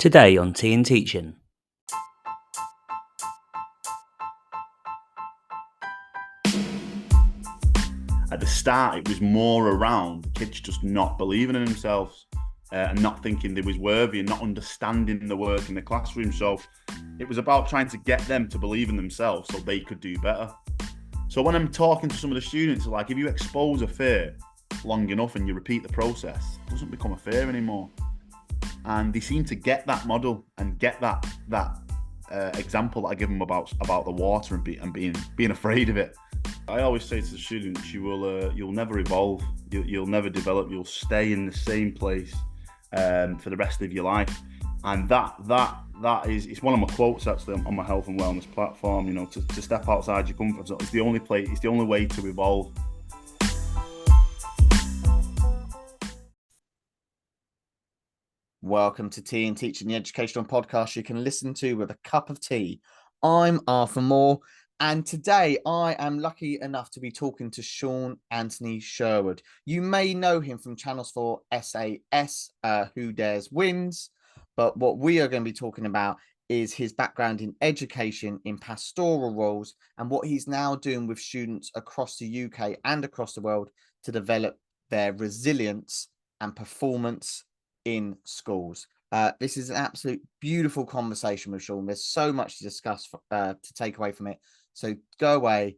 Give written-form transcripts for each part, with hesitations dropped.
Today on TandTeaching. At the start, it was more around kids just not believing in themselves and not thinking they was worthy and not understanding the work in the classroom. So it was about trying to get them to believe in themselves so they could do better. So when I'm talking to some of the students, like, if you expose a fear long enough and you repeat the process, it doesn't become a fear anymore. And they seem to get that model and get that example that I give them about the water and being afraid of it. I always say to the students, you'll never evolve, you'll never develop, you'll stay in the same place for the rest of your life. And that is, it's one of my quotes actually on my health and wellness platform. You know, to step outside your comfort zone. It's the only way to evolve. Welcome to TandTeaching, the educational podcast you can listen to with a cup of tea. I'm Arthur Moore, and today I am lucky enough to be talking to Sean Anthony Sherwood. You may know him from channels for SAS Who Dares Wins, but what we are going to be talking about is his background in education, in pastoral roles, and what he's now doing with students across the UK and across the world to develop their resilience and performance in schools. This is an absolute beautiful conversation with Sean. There's so much to discuss to take away from it. So go away,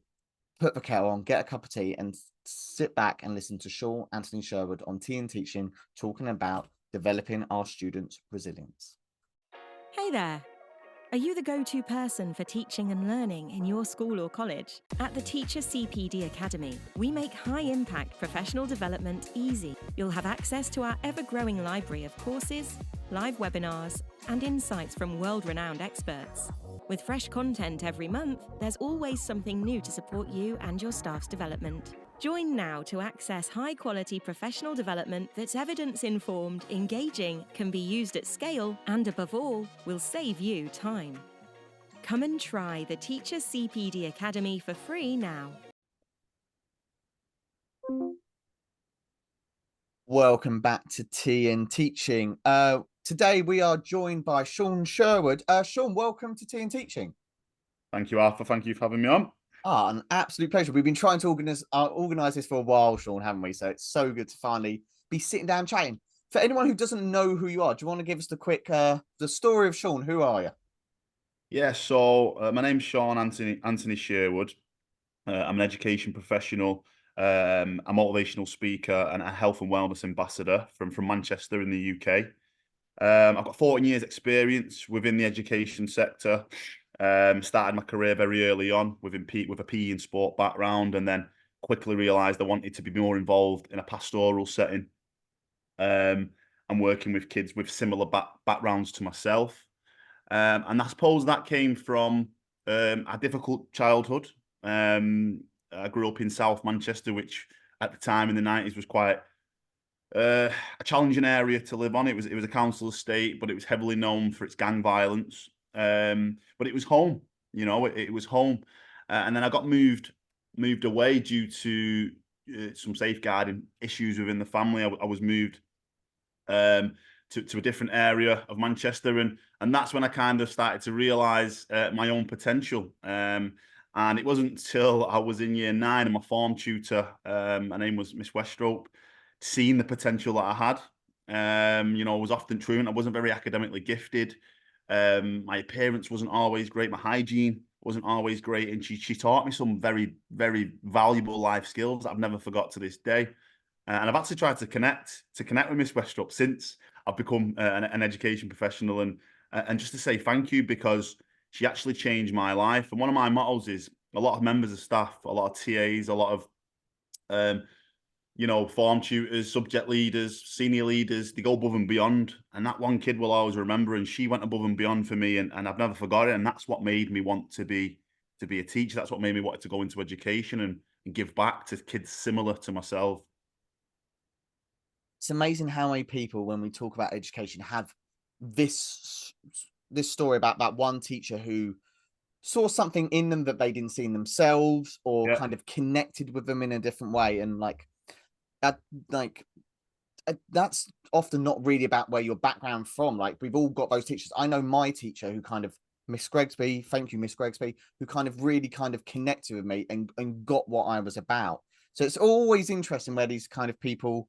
put the kettle on, get a cup of tea, and sit back and listen to Sean Anthony Sherwood on TandTeaching talking about developing our students' resilience. Hey there! Are you the go-to person for teaching and learning in your school or college? At the Teacher CPD Academy, we make high-impact professional development easy. You'll have access to our ever-growing library of courses, live webinars, and insights from world-renowned experts. With fresh content every month, there's always something new to support you and your staff's development. Join now to access high-quality professional development that's evidence-informed, engaging, can be used at scale, and above all, will save you time. Come and try the Teacher CPD Academy for free now. Welcome back to TandTeaching. Today we are joined by Sean Sherwood. Sean, welcome to TandTeaching. Thank you, Arthur. Thank you for having me on. An absolute pleasure. We've been trying to organize this for a while, Sean, haven't we? So it's so good to finally be sitting down chatting. For anyone who doesn't know who you are, do you want to give us the quick the story of Sean? Who are you? Yeah, so my name's Sean Anthony Sherwood. I'm an education professional, a motivational speaker, and a health and wellness ambassador from Manchester in the UK. I've got 14 years experience within the education sector. Started my career very early on with a PE and sport background, and then quickly realised I wanted to be more involved in a pastoral setting and working with kids with similar backgrounds to myself. And I suppose that came from a difficult childhood. I grew up in South Manchester, which at the time in the 90s was quite a challenging area to live on. It was a council estate, but it was heavily known for its gang violence. But it was home, you know, it was home. And then I got moved away due to some safeguarding issues within the family. I was moved to a different area of Manchester, and that's when I kind of started to realise my own potential. And it wasn't until I was in year 9 and my form tutor, her name was Miss Westrope, seeing the potential that I had. You know, I was often truant. I wasn't very academically gifted. My appearance wasn't always great. My hygiene wasn't always great. And she taught me some very, very valuable life skills that I've never forgot to this day. And I've actually tried to connect with Miss Westrope since I've become an education professional, and just to say thank you, because she actually changed my life. And one of my mottos is a lot of members of staff, a lot of TAs, a lot of you know, form tutors, subject leaders, senior leaders, they go above and beyond. And that one kid will always remember, and she went above and beyond for me, and I've never forgot it. And that's what made me want to be a teacher. That's what made me want to go into education and give back to kids similar to myself. It's amazing how many people, when we talk about education, have this story about that one teacher who saw something in them that they didn't see in themselves, or kind of connected with them in a different way. And that's often not really about where your background from. Like, we've all got those teachers. I know my teacher who kind of, Miss Gregsby, thank you, Miss Gregsby, who kind of really kind of connected with me and got what I was about. So it's always interesting where these kind of people,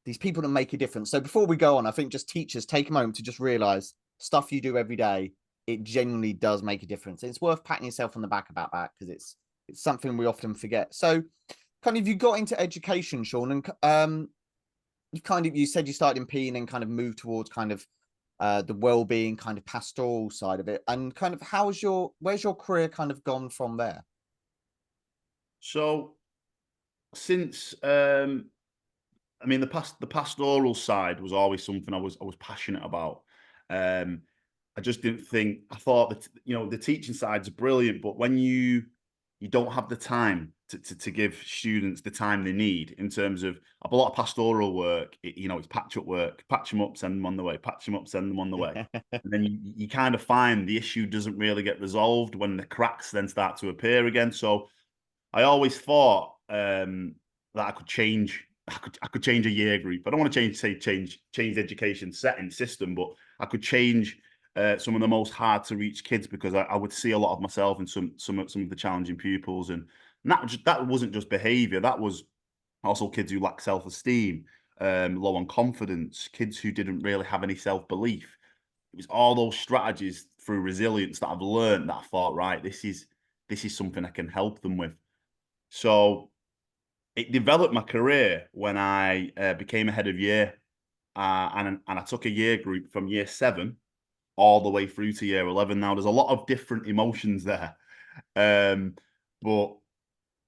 these people that make a difference. So before we go on, I think just teachers take a moment to just realize stuff you do every day, it genuinely does make a difference. It's worth patting yourself on the back about that, because it's something we often forget. So kind of, you got into education, Sean, and you said you started in P and then kind of moved towards kind of the well-being kind of pastoral side of it, and kind of where's your career kind of gone from there? So since I mean, the pastoral side was always something I was passionate about. Um, I just didn't think, I thought that, you know, the teaching side's brilliant, but when you don't have the time to give students the time they need, in terms of a lot of pastoral work, you know, it's patch up work, patch them up, send them on the way, patch them up, send them on the way. And then you kind of find the issue doesn't really get resolved when the cracks then start to appear again. So I always thought that I could change. I could change a year group. I don't want to change the education setting system, but I could change some of the most hard to reach kids, because I would see a lot of myself in some of the challenging pupils, and that wasn't just behaviour. That was also kids who lack self-esteem, low on confidence, kids who didn't really have any self-belief. It was all those strategies through resilience that I've learned that I thought, right, this is something I can help them with. So it developed my career when I became a head of year, and I took a year group from year 7 all the way through to year 11. Now, there's a lot of different emotions there, but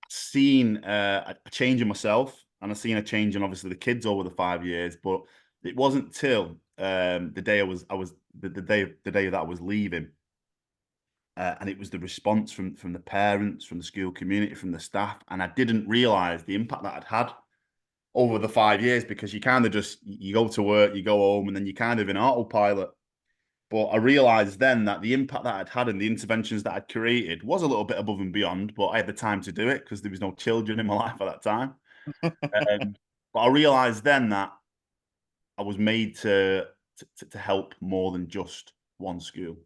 seen a change in myself, and I've seen a change in obviously the kids over the 5 years. But it wasn't till the day the day that I was leaving. And it was the response from the parents, from the school community, from the staff, and I didn't realise the impact that I'd had over the 5 years, because you kind of just, you go to work, you go home, and then you kind of in autopilot. But I realised then that the impact that I'd had and the interventions that I'd created was a little bit above and beyond, but I had the time to do it because there was no children in my life at that time. But I realised then that I was made to help more than just one school.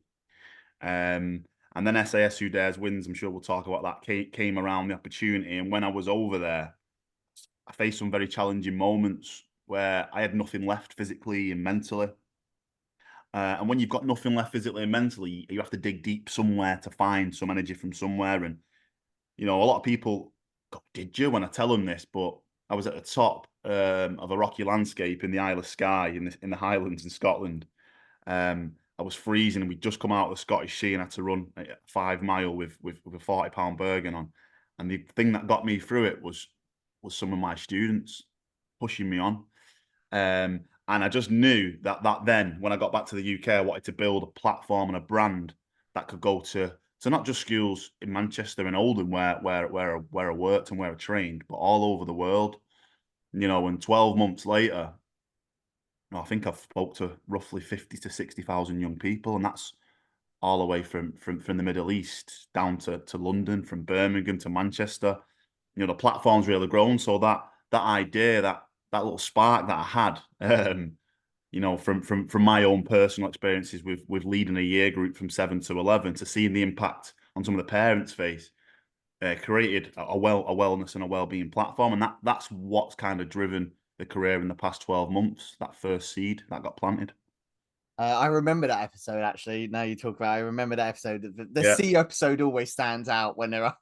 And then SAS Who Dares Wins, I'm sure we'll talk about that, came around the opportunity. And when I was over there, I faced some very challenging moments where I had nothing left physically and mentally. And when you've got nothing left physically and mentally, you have to dig deep somewhere to find some energy from somewhere. And, you know, a lot of people go, "Did you?" when I tell them this, but I was at the top of a rocky landscape in the Isle of Skye in the Highlands in Scotland. I was freezing, and we'd just come out of the Scottish Sea and had to run a 5 mile with a 40-pound Bergen on. And the thing that got me through it was some of my students pushing me on. And I just knew that then, when I got back to the UK, I wanted to build a platform and a brand that could go to not just schools in Manchester and Oldham where I worked and where I trained, but all over the world. You know, and 12 months later, I think I've spoke to roughly 50 to 60,000 young people, and that's all the way from the Middle East down to London, from Birmingham to Manchester. You know, the platform's really grown. So that idea, that little spark that I had, you know, from my own personal experiences with leading a year group from 7 to 11, to seeing the impact on some of the parents' face, created a wellness and a well-being platform, and that's what's kind of driven the career in the past 12 months. That first seed that got planted. I remember that episode, actually. Now you talk about it, I remember that episode. The Yeah. C episode always stands out when there are,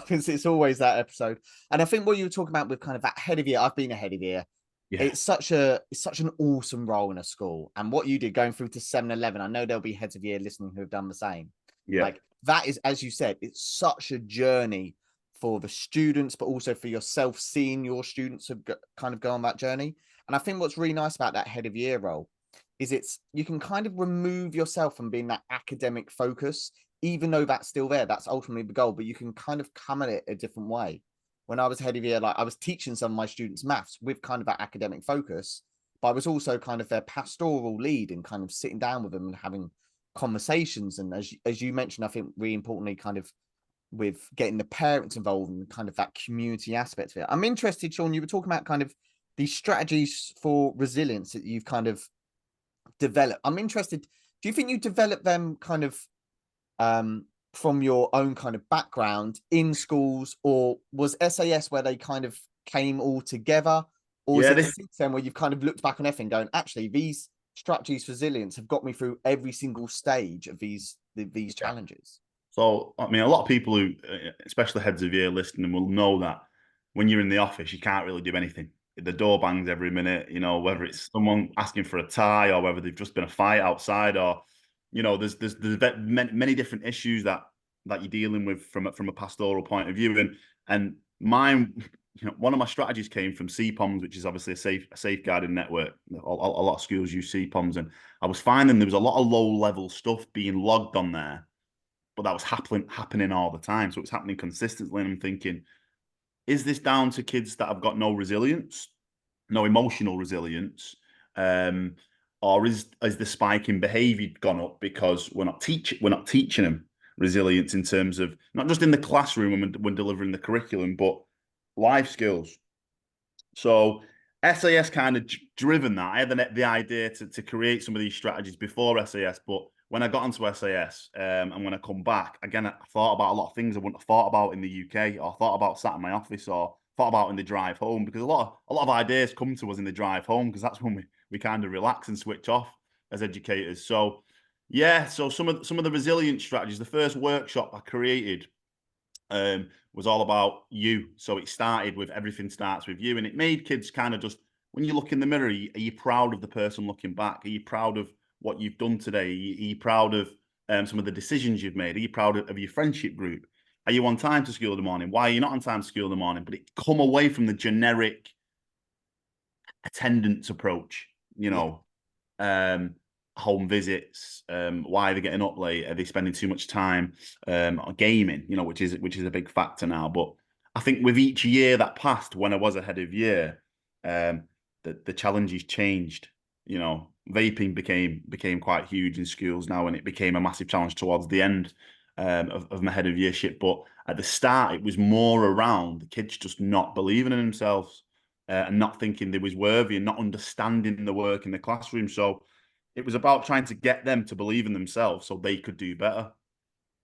it's always that episode. And I think what you were talking about with kind of that head of year, I've been a head of year. Yeah. It's such an awesome role in a school. And what you did going through to 7-11, I know there'll be heads of year listening who have done the same. Yeah. Like, that is, as you said, it's such a journey for the students, but also for yourself, seeing your students have kind of go on that journey. And I think what's really nice about that head of year role is you can kind of remove yourself from being that academic focus, even though that's still there. That's ultimately the goal, but you can kind of come at it a different way. When I was head of year, like, I was teaching some of my students maths with kind of that academic focus, but I was also kind of their pastoral lead and kind of sitting down with them and having conversations. And as you mentioned, I think really importantly, kind of with getting the parents involved and kind of that community aspect of it. I'm interested, Sean, you were talking about kind of these strategies for resilience that you've kind of developed. I'm interested. Do you think you developed them kind of from your own kind of background in schools, or was SAS where they kind of came all together, or is Yeah, it this since then where you've kind of looked back on everything, going, actually, these strategies for resilience have got me through every single stage of these challenges? So, I mean, a lot of people who, especially heads of year listening, will know that when you're in the office, you can't really do anything. The door bangs every minute, you know, whether it's someone asking for a tie or whether they've just been a fight outside, or, you know, there's many different issues that you're dealing with from a pastoral point of view. And mine, you know, one of my strategies came from CPOMs, which is obviously a safeguarding network. A lot of schools use CPOMs, and I was finding there was a lot of low level stuff being logged on there, but that was happening all the time. So it's happening consistently. And I'm thinking, is this down to kids that have got no resilience, no emotional resilience? Or is the spike in behavior gone up because we're not teaching them resilience in terms of not just in the classroom when delivering the curriculum, but life skills. So SAS kind of driven that. I had the idea to create some of these strategies before SAS, but when I got onto SAS and when I come back, again, I thought about a lot of things I wouldn't have thought about in the UK, or thought about sat in my office, or thought about in the drive home, because a lot of ideas come to us in the drive home, because that's when we kind of relax and switch off as educators. So yeah, so some of the resilience strategies, the first workshop I created was all about you. So it started with everything starts with you, and it made kids kind of just, when you look in the mirror, are you proud of the person looking back? Are you proud of what you've done today? Are you proud of some of the decisions you've made? Are you proud of your friendship group? Are you on time to school in the morning? Why are you not on time to school in the morning? But it come away from the generic attendance approach, you Yeah. know, home visits, why are they getting up late? Are they spending too much time on gaming? You know, which is a big factor now. But I think with each year that passed, when I was ahead of year, the challenges changed. You know, vaping became quite huge in schools now, and it became a massive challenge towards the end of my head of yearship. But at the start, it was more around the kids just not believing in themselves and not thinking they was worthy and not understanding the work in the classroom. So it was about trying to get them to believe in themselves so they could do better.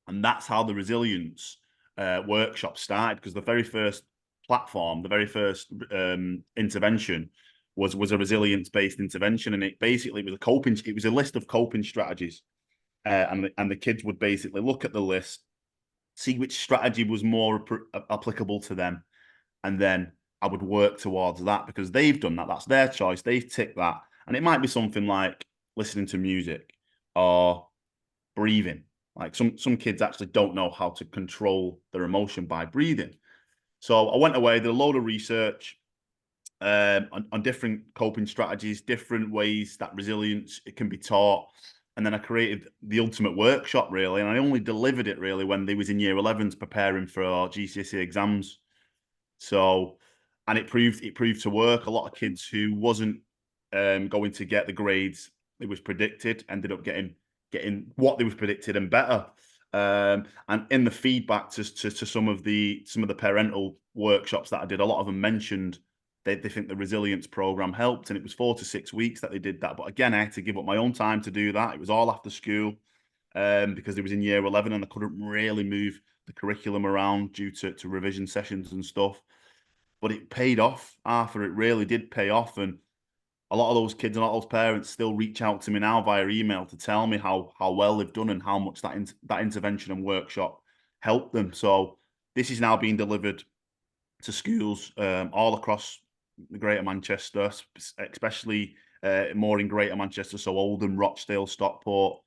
And that's how the resilience workshop started, because the very first platform, the very first intervention was a resilience-based intervention. And it basically was it was a list of coping strategies. And the kids would basically look at the list, see which strategy was more applicable to them, and then I would work towards that, because they've done that. That's their choice. They've ticked that. And it might be something like listening to music or breathing. Like some kids actually don't know how to control their emotion by breathing. So I went away, did a load of research on different coping strategies, different ways that resilience it can be taught. And then I created the ultimate workshop, really. And I only delivered it really when they was in year 11s preparing for our GCSE exams. So, and it proved to work. A lot of kids who wasn't going to get the grades it was predicted ended up getting what they was predicted and better. And in the feedback to some of the parental workshops that I did, a lot of them mentioned they think the resilience program helped, and it was 4 to 6 weeks that they did that. But again, I had to give up my own time to do that. It was all after school because it was in year 11 and I couldn't really move the curriculum around due to revision sessions and stuff. But it paid off, Arthur. It really did pay off. And a lot of those kids and a lot of those parents still reach out to me now via email to tell me how well they've done and how much that intervention and workshop helped them. So this is now being delivered to schools all across the Greater Manchester, especially more in Greater Manchester, so Oldham, Rochdale, Stockport.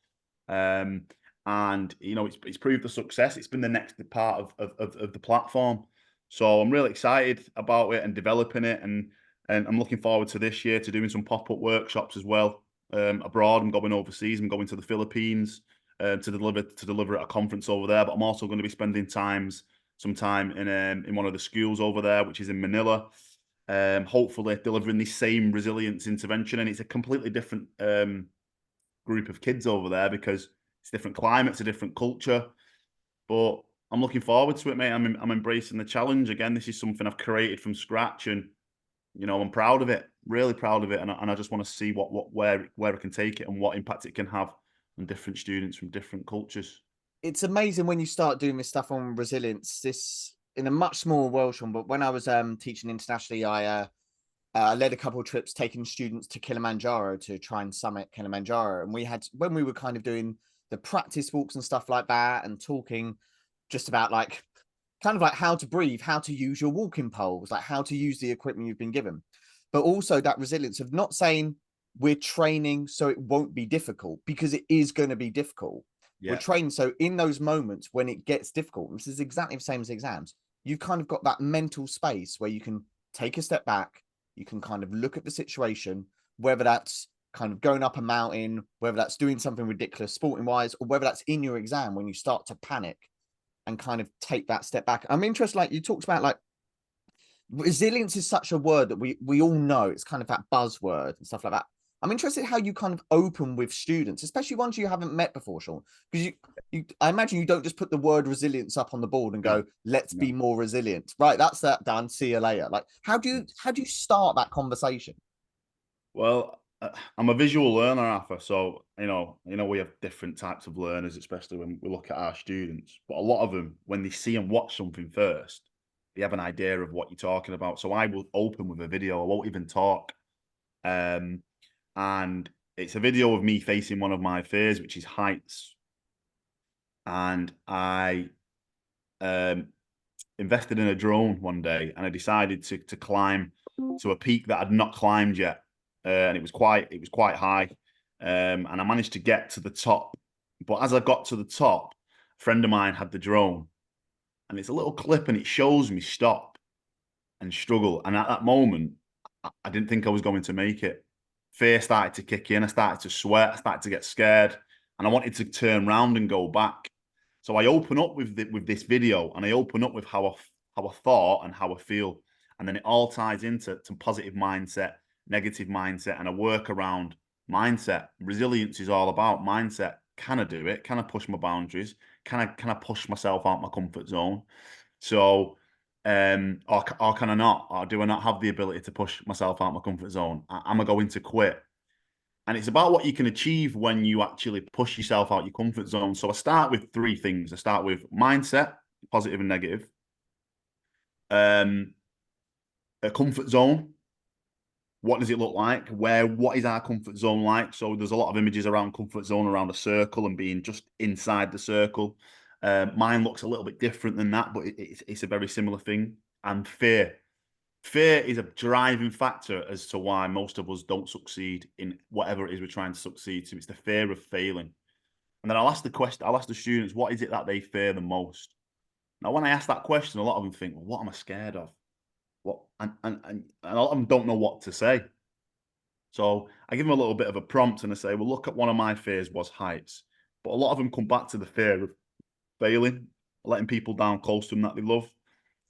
And you know, it's proved a success. It's been the next part of the platform. So I'm really excited about it and developing it, and I'm looking forward to this year to doing some pop-up workshops as well abroad. I'm going overseas. I'm going to the Philippines to deliver at a conference over there. But I'm also going to be spending some time in one of the schools over there, which is in Manila. Hopefully delivering the same resilience intervention, and it's a completely different group of kids over there because it's different climates, a different culture. But I'm looking forward to it, mate. I'm embracing the challenge again. This is something I've created from scratch, and you know, I'm proud of it, really proud of it, and I just want to see where it can take it and what impact it can have on different students from different cultures. It's amazing when you start doing this stuff on resilience. This in a much smaller world, Sean. But when I was teaching internationally, I led a couple of trips taking students to Kilimanjaro to try and summit Kilimanjaro. And we had, when we were kind of doing the practice walks and stuff like that and talking just about like, kind of like how to breathe, how to use your walking poles, like how to use the equipment you've been given. But also that resilience of not saying we're training so it won't be difficult, because it is going to be difficult. We're Yeah, trained so in those moments when it gets difficult, this is exactly the same as exams, you've kind of got that mental space where you can take a step back, you can kind of look at the situation, whether that's kind of going up a mountain, whether that's doing something ridiculous sporting wise, or whether that's in your exam when you start to panic and kind of take that step back. I'm interested, like you talked about, like resilience is such a word that we all know. It's kind of that buzzword and stuff like that. I'm interested how you kind of open with students, especially ones you haven't met before, Sean, because I imagine you don't just put the word resilience up on the board and go, no, let's no. be more resilient. Right, that's that done. See you later. Like, how do you start that conversation? Well, I'm a visual learner, Arthur. So we have different types of learners, especially when we look at our students. But a lot of them, when they see and watch something first, they have an idea of what you're talking about. So I will open with a video. I won't even talk. And it's a video of me facing one of my fears, which is heights. And I invested in a drone one day, and I decided to climb to a peak that I'd not climbed yet, and it was quite high, and I managed to get to the top. But as I got to the top, a friend of mine had the drone, and it's a little clip, and it shows me stop and struggle. And at that moment, I didn't think I was going to make it. Fear started to kick in. I started to sweat. I started to get scared, and I wanted to turn around and go back. So I open up with this video, and I open up with how I thought and how I feel, and then it all ties into positive mindset, negative mindset, and a work around mindset. Resilience is all about mindset. Can I do it? Can I push my boundaries? Can I push myself out my comfort zone? So, or can I not? Or do I not have the ability to push myself out my comfort zone? Am I going to quit? And it's about what you can achieve when you actually push yourself out your comfort zone. So I start with three things. I start with mindset, positive and negative. A comfort zone. What does it look like? What is our comfort zone like? So there's a lot of images around comfort zone, around a circle and being just inside the circle. Mine looks a little bit different than that, but it's a very similar thing. And fear. Fear is a driving factor as to why most of us don't succeed in whatever it is we're trying to succeed to. It's the fear of failing. And then I'll ask the students, what is it that they fear the most? Now, when I ask that question, a lot of them think, well, what am I scared of? What? And a lot of them don't know what to say. So I give them a little bit of a prompt and I say, well, look, at one of my fears was heights. But a lot of them come back to the fear of failing, letting people down close to them that they love,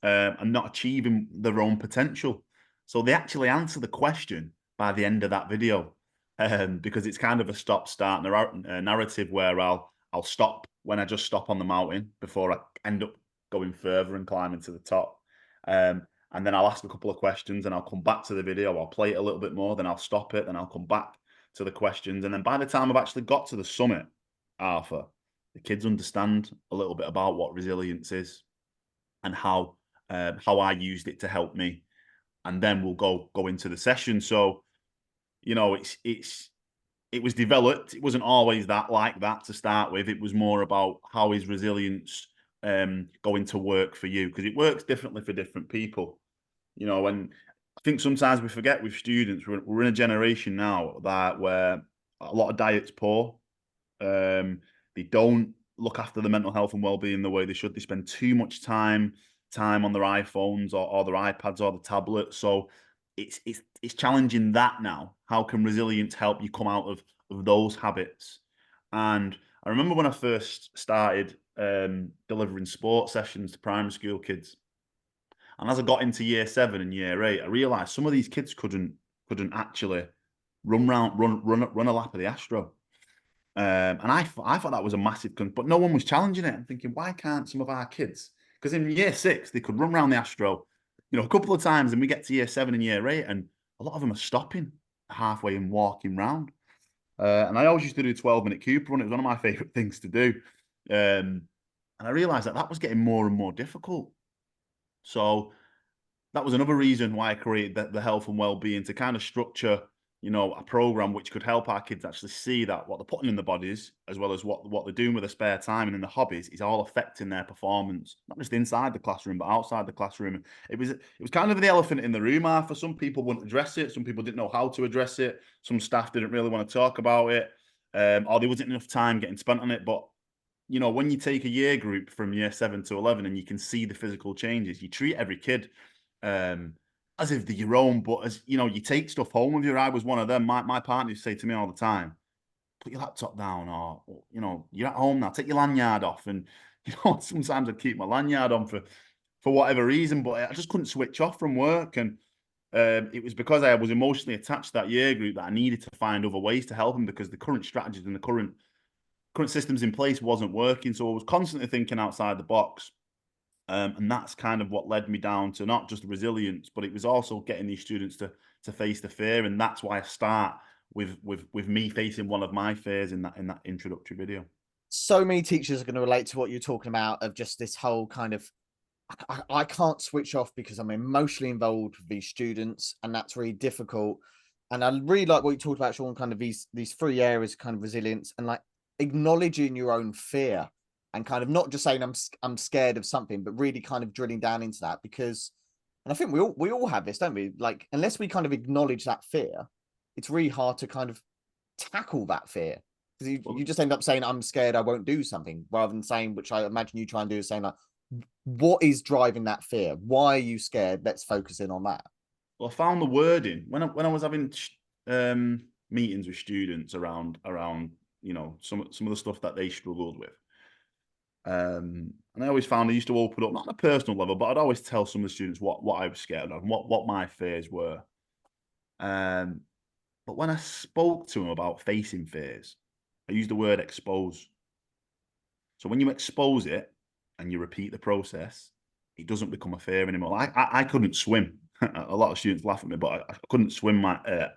and not achieving their own potential. So they actually answer the question by the end of that video, because it's kind of a stop-start narrative where I'll stop when I just stop on the mountain before I end up going further and climbing to the top. And then I'll ask a couple of questions and I'll come back to the video. I'll play it a little bit more, then I'll stop it, then I'll come back to the questions. And then by the time I've actually got to the summit, Arthur, the kids understand a little bit about what resilience is and how I used it to help me. And then we'll go into the session. So, it was developed. It wasn't always like that to start with. It was more about how is resilience going to work for you, because it works differently for different people. And I think sometimes we forget with students, we're in a generation now where a lot of diet's poor. They don't look after the mental health and well-being the way they should. They spend too much time on their iPhones or their iPads or the tablets. So it's challenging that now. How can resilience help you come out of those habits? And I remember when I first started delivering sports sessions to primary school kids, and as I got into year 7 and year 8, I realised some of these kids couldn't actually run a lap of the Astro. And I thought that was a massive, but no one was challenging it. I'm thinking, why can't some of our kids? Because in year 6, they could run around the Astro, you know, a couple of times, and we get to year 7 and year 8, and a lot of them are stopping halfway and walking round. And I always used to do a 12-minute Cooper run. It was one of my favourite things to do. And I realised that that was getting more and more difficult. So that was another reason why I created the health and well-being, to kind of structure, you know, a program which could help our kids actually see that what they're putting in their bodies, as well as what they're doing with their spare time and in the hobbies, is all affecting their performance, not just inside the classroom, but outside the classroom. It was kind of the elephant in the room, Arthur. Some people wouldn't address it. Some people didn't know how to address it. Some staff didn't really want to talk about it, or there wasn't enough time getting spent on it. But you know, when you take a year group from year 7 to 11 and you can see the physical changes, you treat every kid as if they're your own, but as you know, you take stuff home with you. I was one of them. My partner used to say to me all the time, put your laptop down, or you know, you're at home now, take your lanyard off. And you know, sometimes I'd keep my lanyard on for whatever reason, but I just couldn't switch off from work. And it was because I was emotionally attached to that year group that I needed to find other ways to help them, because the current strategies and the current systems in place wasn't working. So I was constantly thinking outside the box. And that's kind of what led me down to not just resilience, but it was also getting these students to face the fear. And that's why I start with me facing one of my fears in that introductory video. So many teachers are going to relate to what you're talking about, of just this whole kind of, I can't switch off because I'm emotionally involved with these students, and that's really difficult. And I really like what you talked about, Sean, kind of these 3 areas, kind of resilience and like acknowledging your own fear, and kind of not just saying I'm scared of something, but really kind of drilling down into that. Because, and I think we all have this, don't we? Like, unless we kind of acknowledge that fear, it's really hard to kind of tackle that fear, because you just end up saying, I'm scared, I won't do something, rather than saying, which I imagine you try and do, is saying like, what is driving that fear? Why are you scared? Let's focus in on that. Well, I found the wording when I was having meetings with students around you know, some of the stuff that they struggled with. And I always found I used to open up, not on a personal level, but I'd always tell some of the students what I was scared of and what my fears were. But when I spoke to them about facing fears, I used the word expose. So when you expose it and you repeat the process, it doesn't become a fear anymore. I couldn't swim. A lot of students laugh at me, but I couldn't swim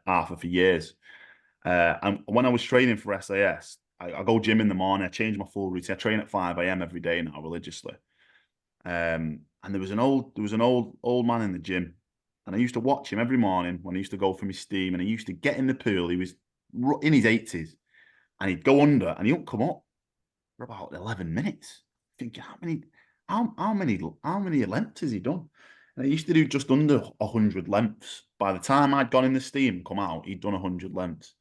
Arthur for years. And when I was training for SAS, I go gym in the morning. I change my full routine. I train at 5 a.m. every day now religiously. And there was an old man in the gym, and I used to watch him every morning when he used to go for his steam, and he used to get in the pool. He was in his 80s, and he'd go under, and he wouldn't come up for about 11 minutes. Thinking, how many lengths has he done? And he used to do just under 100 lengths. By the time I'd gone in the steam and come out, he'd done 100 lengths.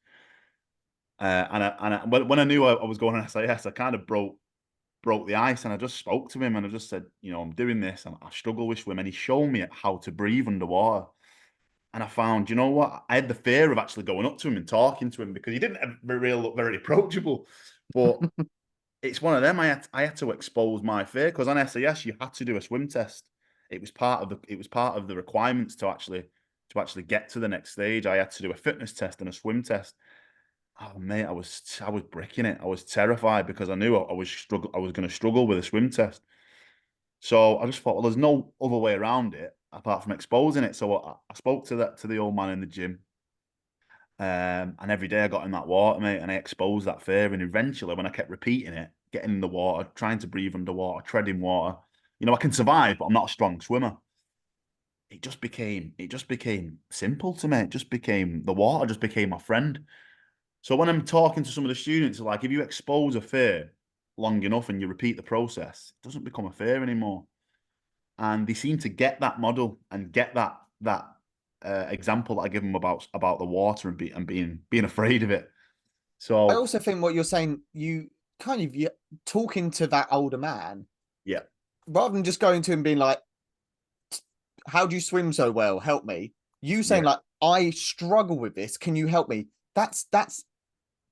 When I knew I was going on SAS, I kind of broke the ice, and I just spoke to him, and I just said, you know, I'm doing this, and I struggle with swim, and he showed me how to breathe underwater. And I found, you know what, I had the fear of actually going up to him and talking to him, because he didn't really look very approachable. But it's one of them. I had to expose my fear, because on SAS you had to do a swim test. It was part of the requirements to actually get to the next stage. I had to do a fitness test and a swim test. Oh mate, I was bricking it. I was terrified, because I knew I was going to struggle with a swim test. So I just thought, well, there's no other way around it apart from exposing it. So I spoke to the old man in the gym, and every day I got in that water, mate, and I exposed that fear. And eventually, when I kept repeating it, getting in the water, trying to breathe underwater, treading water, you know, I can survive, but I'm not a strong swimmer. It just became simple to me. The water just became my friend. So when I'm talking to some of the students, like, if you expose a fear long enough and you repeat the process, it doesn't become a fear anymore. And they seem to get that model and get that example that I give them about the water and being afraid of it. So I also think what you're saying, you talking to that older man, yeah, rather than just going to him being like, how do you swim so well? Help me. You saying like, I struggle with this. Can you help me? That's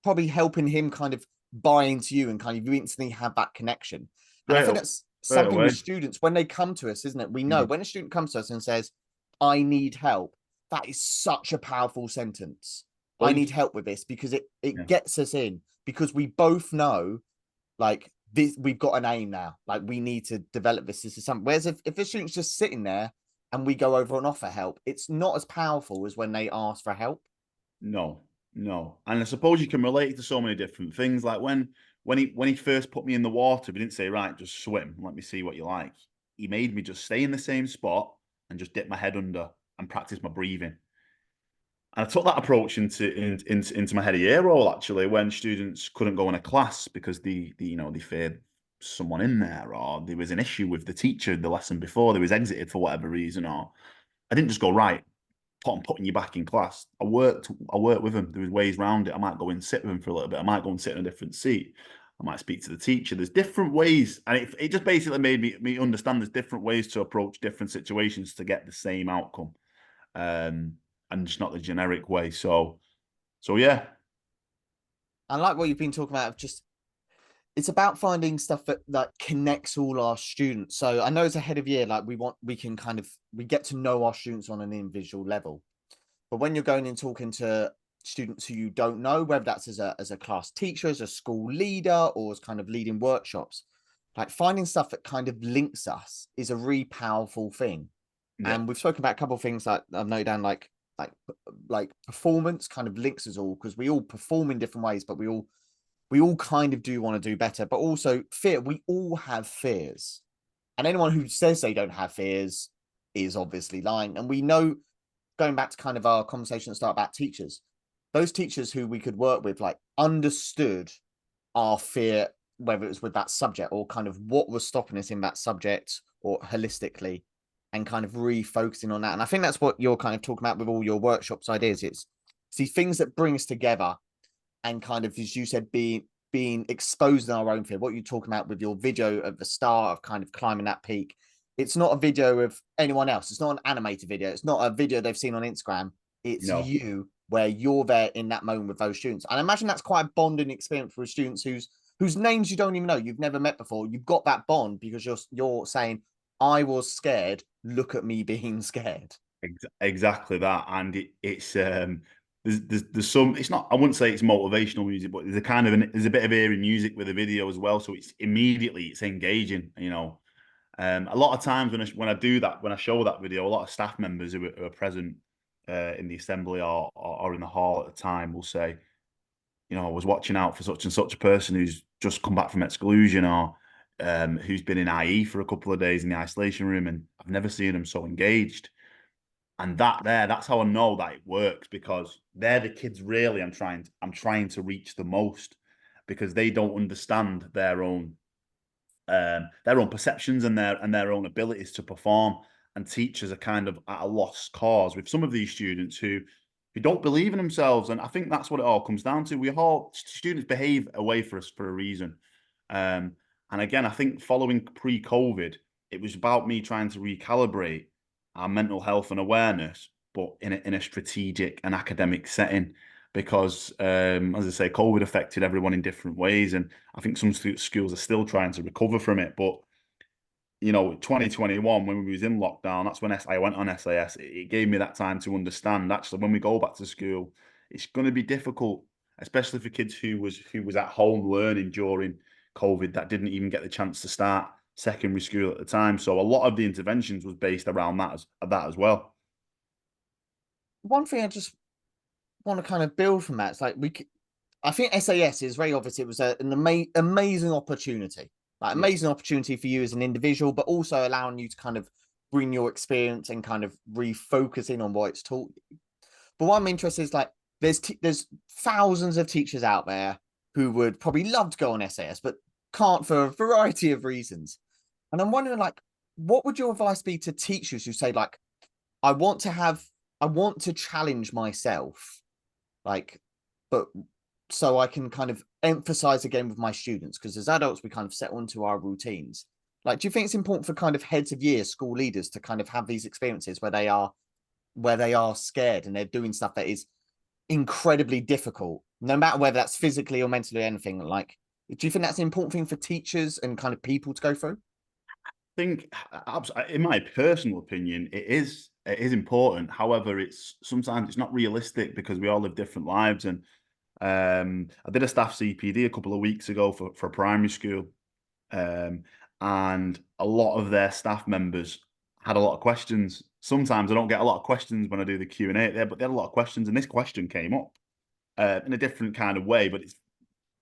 probably helping him kind of buy into you, and kind of you instantly have that connection. And I think that's something with students when they come to us, isn't it? We know when a student comes to us and says, I need help, that is such a powerful sentence. I need help with this, because it gets us in, because we both know, like, this, we've got an aim now, like we need to develop this. This is something. Whereas if the student's just sitting there and we go over and offer help, it's not as powerful as when they ask for help. No, no. And I suppose you can relate it to so many different things. Like when he first put me in the water, he didn't say, right, just swim, let me see what you like. He made me just stay in the same spot and just dip my head under and practice my breathing. And I took that approach into my head of year role, actually, when students couldn't go in a class because they feared someone in there, or there was an issue with the teacher the lesson before, they was exited for whatever reason, or I didn't just go, right, I'm putting you back in class. I worked with them. There was ways around it. I might go and sit with them for a little bit. I might go and sit in a different seat. I might speak to the teacher. There's different ways, and it just basically made me understand there's different ways to approach different situations to get the same outcome, and just not the generic way. So yeah. I like what you've been talking about of just, it's about finding stuff that connects all our students. So I know as a head of year, like we get to know our students on an individual level. But when you're going and talking to students who you don't know, whether that's as a class teacher, as a school leader, or as kind of leading workshops, like finding stuff that kind of links us is a really powerful thing. Yeah. And we've spoken about a couple of things like I've noted down, like performance kind of links us all, because we all perform in different ways, but we all kind of do want to do better. But also fear, we all have fears. And anyone who says they don't have fears is obviously lying. And we know, going back to kind of our conversation at the start about teachers, those teachers who we could work with, like, understood our fear, whether it was with that subject or kind of what was stopping us in that subject, or holistically, and kind of refocusing on that. And I think that's what you're kind of talking about with all your workshops ideas. It's these things that bring us together, and kind of, as you said, being exposed in our own fear. What you're talking about with your video at the start of kind of climbing that peak. It's not a video of anyone else. It's not an animated video. It's not a video they've seen on Instagram. It's you, where you're there in that moment with those students. And I imagine that's quite a bonding experience for students whose names you don't even know, you've never met before. You've got that bond because you're saying, I was scared. Look at me being scared. Exactly that. And it's there's some, it's not, I wouldn't say it's motivational music, but there's a bit of eerie music with the video as well. So it's engaging, a lot of times when I do that, when I show that video, a lot of staff members who are present in the assembly or in the hall at the time will say, I was watching out for such and such a person who's just come back from exclusion, or who's been in IE for a couple of days in the isolation room, and I've never seen them so engaged. And that's how I know that it works, because they're the kids really I'm trying to reach the most, because they don't understand their own perceptions and their own abilities to perform. And teachers are kind of at a lost cause with some of these students who don't believe in themselves. And I think that's what it all comes down to. Students behave away for us for a reason. And again, I think following pre-COVID, it was about me trying to recalibrate our mental health and awareness, but in a strategic and academic setting. Because, as I say, COVID affected everyone in different ways, and I think some schools are still trying to recover from it. But 2021, when we was in lockdown, that's when I went on SAS. It gave me that time to understand, actually, when we go back to school, it's going to be difficult, especially for kids who was at home learning during COVID, that didn't even get the chance to start secondary school at the time. So a lot of the interventions was based around that as well. One thing I just want to kind of build from that, it's like I think SAS is very obvious. It was an amazing opportunity, amazing opportunity for you as an individual, but also allowing you to kind of bring your experience and kind of refocusing on what it's taught you. But what I'm interested is, like, there's thousands of teachers out there who would probably love to go on SAS, but can't for a variety of reasons. And I'm wondering, like, what would your advice be to teachers who say, like, I want to challenge myself, like, but so I can kind of emphasize again with my students, because as adults, we kind of settle into our routines. Like, do you think it's important for kind of heads of year, school leaders, to kind of have these experiences where they are scared and they're doing stuff that is incredibly difficult, no matter whether that's physically or mentally or anything? Like, do you think that's an important thing for teachers and kind of people to go through? I think, in my personal opinion, it is important. However, sometimes it's not realistic, because we all live different lives. And I did a staff CPD a couple of weeks ago for a primary school, and a lot of their staff members had a lot of questions. Sometimes I don't get a lot of questions when I do the Q&A there, but they had a lot of questions, and this question came up in a different kind of way, but it's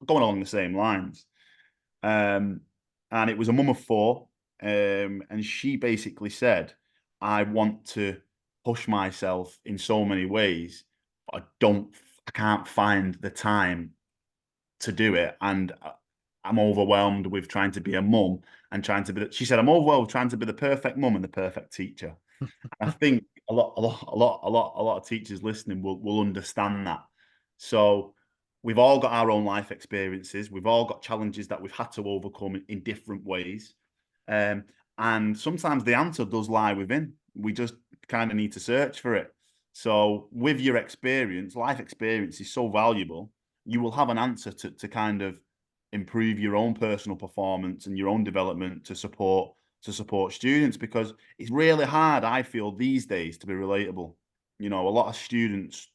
going along the same lines. And it was a mum of four, and she basically said, I want to push myself in so many ways, but I can't find the time to do it. And I'm overwhelmed with trying to be a mum and trying to be, she said, I'm overwhelmed trying to be the perfect mum and the perfect teacher. I think a lot of teachers listening will understand that. So we've all got our own life experiences. We've all got challenges that we've had to overcome in different ways. Um, and sometimes the answer does lie within. We just kind of need to search for it. So with your experience, life experience is so valuable. You will have an answer to kind of improve your own personal performance and your own development to support students, because it's really hard, I feel, these days to be relatable. You know, a lot of students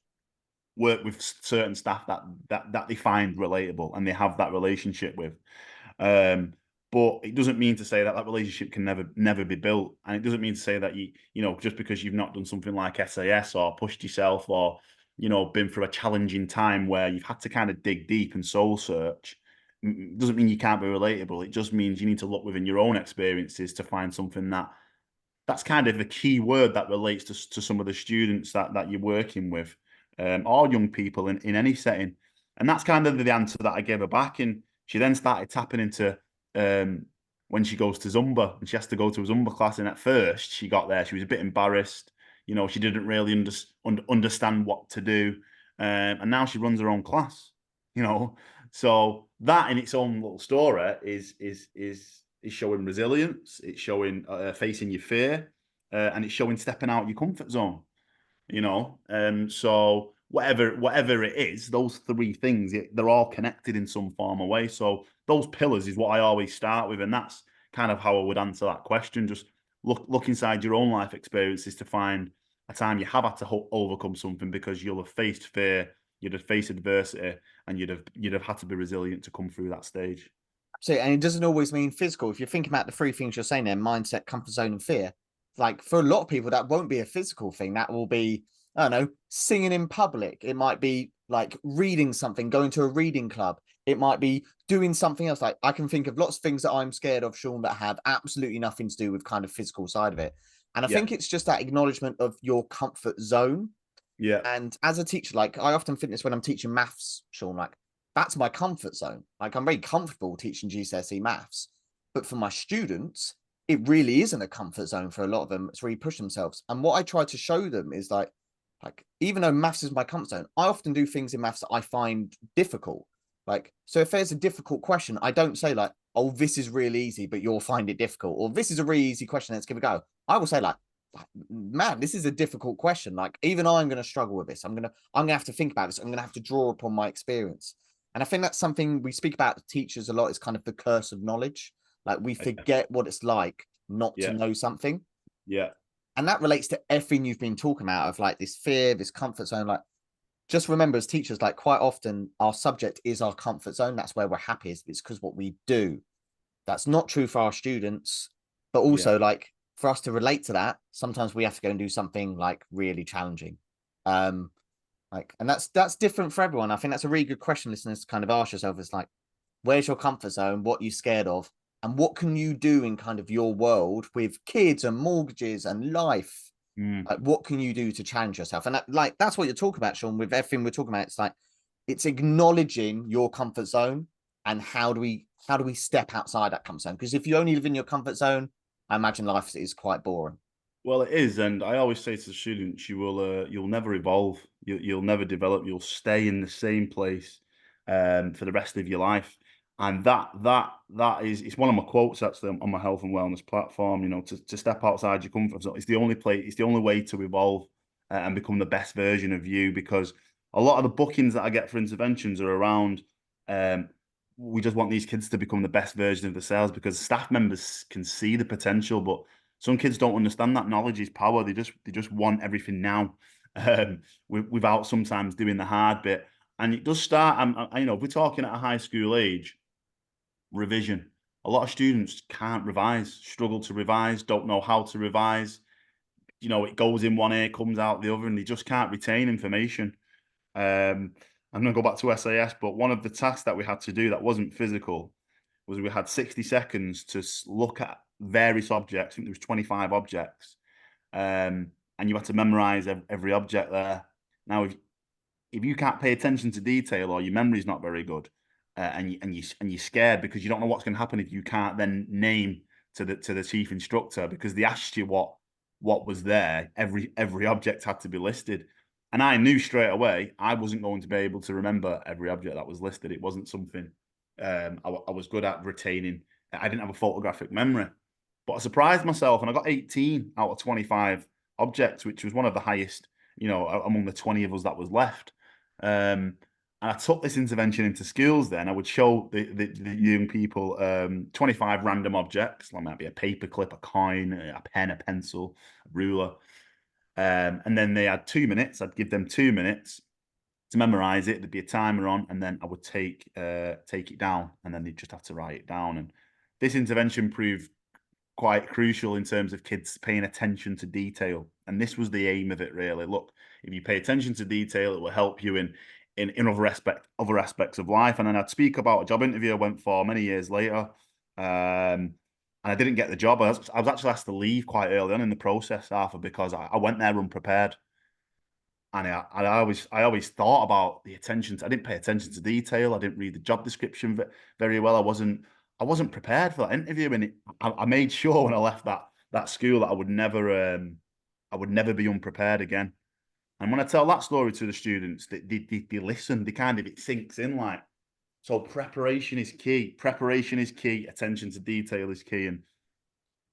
work with certain staff that they find relatable and they have that relationship with. But it doesn't mean to say that that relationship can never be built, and it doesn't mean to say that you know, just because you've not done something like SAS or pushed yourself or, you know, been through a challenging time where you've had to kind of dig deep and soul search, doesn't mean you can't be relatable. It just means you need to look within your own experiences to find something that's kind of the key word that relates to some of the students that you're working with, or young people in any setting. And that's kind of the answer that I gave her back. And she then started tapping into when she goes to Zumba, and she has to go to a Zumba class. And at first she got there, she was a bit embarrassed. You know, she didn't really understand what to do. And now she runs her own class, you know. So that in its own little story is showing resilience. It's showing facing your fear, and it's showing stepping out your comfort zone. You know, so whatever it is, those three things, they're all connected in some form or way. So those pillars is what I always start with, and that's kind of how I would answer that question. Just look inside your own life experiences to find a time you have had to overcome something, because you'll have faced fear, you'd have faced adversity, and you'd have had to be resilient to come through that stage. So, and it doesn't always mean physical. If you're thinking about the three things you're saying there, mindset, comfort zone, and fear, like for a lot of people, that won't be a physical thing. That will be, I don't know, singing in public. It might be like reading something, going to a reading club. It might be doing something else. Like I can think of lots of things that I'm scared of, Sean, that have absolutely nothing to do with kind of physical side of it. And I Yeah, think it's just that acknowledgement of your comfort zone. yeah, And as a teacher, like I often think this when I'm teaching maths, Sean, like that's my comfort zone. Like I'm very comfortable teaching GCSE maths, but for my students, it really isn't a comfort zone for a lot of them. It's really push themselves. And what I try to show them is like even though maths is my comfort zone, I often do things in maths that I find difficult. Like, so if there's a difficult question, I don't say like, oh, this is really easy, but you'll find it difficult, or this is a really easy question, let's give it a go. I will say like, man, this is a difficult question. Like, even I'm going to struggle with this. I'm going to have to think about this. I'm going to have to draw upon my experience. And I think that's something we speak about to teachers a lot. Is kind of the curse of knowledge. Like we forget what it's like not to yeah, know something. yeah, And that relates to everything you've been talking about of like this fear, this comfort zone. Like, just remember as teachers, like quite often our subject is our comfort zone. That's where we're happiest. It's because what we do. That's not true for our students, but yeah. also like for us to relate to that, sometimes we have to go and do something like really challenging. Like, and that's different for everyone. I think that's a really good question, listeners, to kind of ask yourself. It's like, where's your comfort zone? What are you scared of? And what can you do in kind of your world with kids and mortgages and life? Mm. Like, what can you do to challenge yourself? And that, like, that's what you're talking about, Sean, with everything we're talking about. It's like, it's acknowledging your comfort zone and how do we step outside that comfort zone? Because if you only live in your comfort zone, I imagine life is quite boring. Well, it is, and I always say to the students, you'll never evolve, you'll never develop, you'll stay in the same place for the rest of your life, and that is, it's one of my quotes actually on my health and wellness platform. You know, to step outside your comfort zone. It's the only place, it's the only way to evolve and become the best version of you. Because a lot of the bookings that I get for interventions are around. Um, we just want these kids to become the best version of themselves, because staff members can see the potential, but some kids don't understand that knowledge is power. They just want everything now, without sometimes doing the hard bit. And it does start. You know, if we're talking at a high school age, revision. A lot of students can't revise, struggle to revise, don't know how to revise. It goes in one ear, comes out the other, and they just can't retain information. I'm going to go back to SAS, but one of the tasks that we had to do that wasn't physical was we had 60 seconds to look at various objects. I think there was 25 objects, and you had to memorize every object there. Now, if you can't pay attention to detail or your memory's not very good, and you're scared because you don't know what's going to happen if you can't then name to the chief instructor because they asked you what was there, every object had to be listed. And I knew straight away I wasn't going to be able to remember every object that was listed. It wasn't something I was good at retaining. I didn't have a photographic memory. But I surprised myself and I got 18 out of 25 objects, which was one of the highest, among the 20 of us that was left. And I took this intervention into schools then. I would show the young people 25 random objects. Like might be a paper clip, a coin, a pen, a pencil, a ruler. And then they had 2 minutes. I'd give them 2 minutes to memorize it. There'd be a timer on, and then I would take it down, and then they just have to write it down. And this intervention proved quite crucial in terms of kids paying attention to detail. And this was the aim of it, really. Look, if you pay attention to detail, it will help you in other aspects of life. And then I'd speak about a job interview I went for many years later. And I didn't get the job. I was actually asked to leave quite early on in the process, Arthur, because I went there unprepared. And I always thought about the attention. I didn't pay attention to detail. I didn't read the job description very well. I wasn't prepared for that interview, and I made sure when I left that school that I would never be unprepared again. And when I tell that story to the students, they listen. It sinks in like. So preparation is key. Preparation is key. Attention to detail is key. And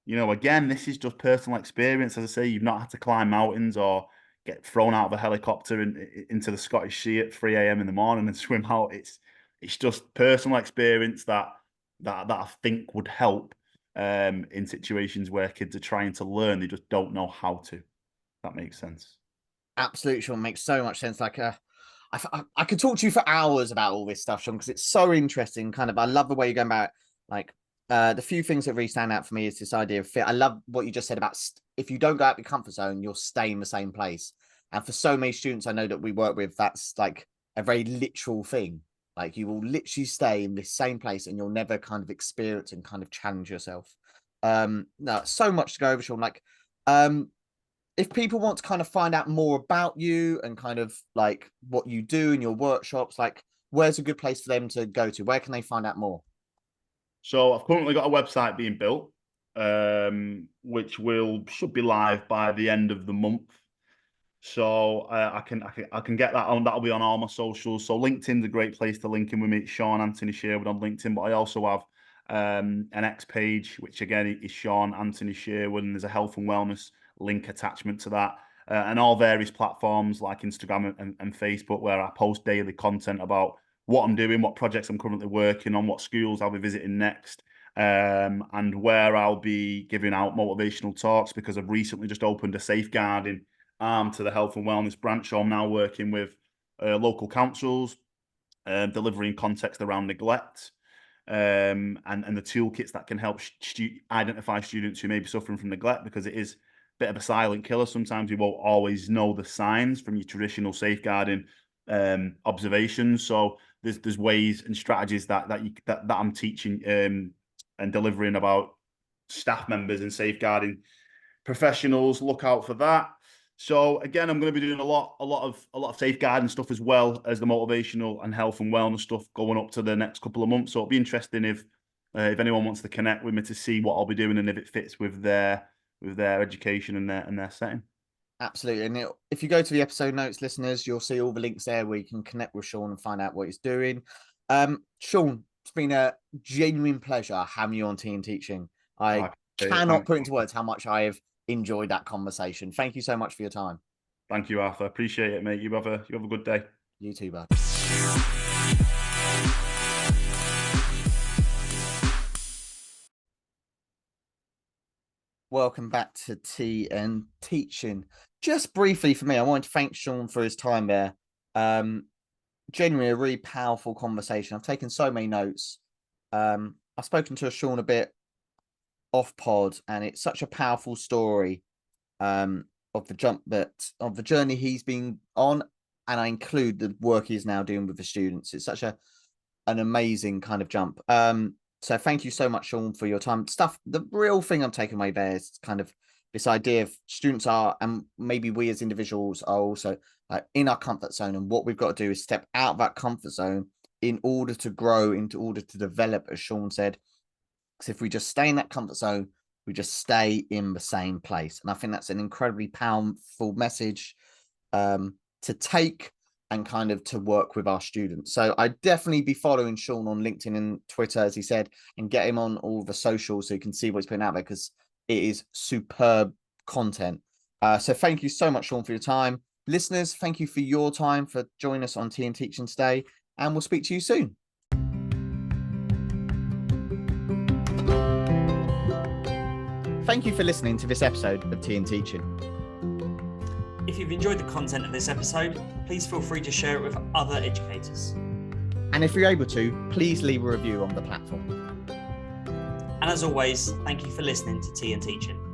again, this is just personal experience. As I say, you've not had to climb mountains or get thrown out of a helicopter into the Scottish Sea at 3 a.m. in the morning and swim out. It's just personal experience that I think would help in situations where kids are trying to learn, they just don't know how to. That makes sense. Absolutely, Sean, makes so much sense. Like, I could talk to you for hours about all this stuff, Sean, because it's so interesting. Kind of, I love the way you're going about it. Like, the few things that really stand out for me is this idea of fit. I love what you just said about if you don't go out of your comfort zone, you'll stay in the same place. And for so many students I know that we work with, that's like a very literal thing. Like, you will literally stay in this same place and you'll never kind of experience and kind of challenge yourself. No, so much to go over, Sean. Like, if people want to kind of find out more about you and kind of like what you do in your workshops, like where's a good place for them to go to? Where can they find out more? So I've currently got a website being built, which should be live by the end of the month. So I can get that on. That'll be on all my socials. So LinkedIn's a great place to link in with me. It's Sean Anthony Sherwood on LinkedIn, but I also have an X page, which again is Sean Anthony Sherwood, and there's a health and wellness link attachment to that, and all various platforms like Instagram and Facebook, where I post daily content about what I'm doing, what projects I'm currently working on, what schools I'll be visiting next, and where I'll be giving out motivational talks, because I've recently just opened a safeguarding arm to the health and wellness branch. So I'm now working with local councils, delivering context around neglect, and the toolkits that can help identify students who may be suffering from neglect, because it is a bit of a silent killer. Sometimes you won't always know the signs from your traditional safeguarding observations. So there's ways and strategies that I'm teaching and delivering about staff members and safeguarding professionals. Look out for that. So again, I'm going to be doing a lot of safeguarding stuff, as well as the motivational and health and wellness stuff going up to the next couple of months. So it'll be interesting if anyone wants to connect with me to see what I'll be doing and if it fits with their education and their setting. Absolutely. And if you go to the episode notes, listeners, you'll see all the links there where you can connect with Sean and find out what he's doing. Sean, it's been a genuine pleasure having you on TandTeaching. I cannot put into words how much I have enjoyed that conversation. Thank you so much for your time. Thank you, Arthur. Appreciate it, mate. You have a good day. You too, bud. Welcome back to TandTeaching. Just briefly for me, I wanted to thank Sean for his time there. Genuinely a really powerful conversation. I've taken so many notes. I've spoken to Sean a bit off pod, and it's such a powerful story of the journey he's been on, and I include the work he's now doing with the students. It's such an amazing kind of jump. So thank you so much, Sean, for your time. The real thing I'm taking away there is kind of this idea of students are, and maybe we as individuals are also in our comfort zone, and what we've got to do is step out of that comfort zone in order to grow, in order to develop, as Sean said. Because if we just stay in that comfort zone, we just stay in the same place. And I think that's an incredibly powerful message to take and kind of to work with our students. So I'd definitely be following Sean on LinkedIn and Twitter, as he said, and get him on all the socials so you can see what he's putting out there, because it is superb content. So thank you so much, Sean, for your time. Listeners, thank you for your time, for joining us on TandTeaching today, and we'll speak to you soon. Thank you for listening to this episode of TandTeaching. If you've enjoyed the content of this episode, please feel free to share it with other educators. And if you're able to, please leave a review on the platform. And as always, thank you for listening to TandTeaching.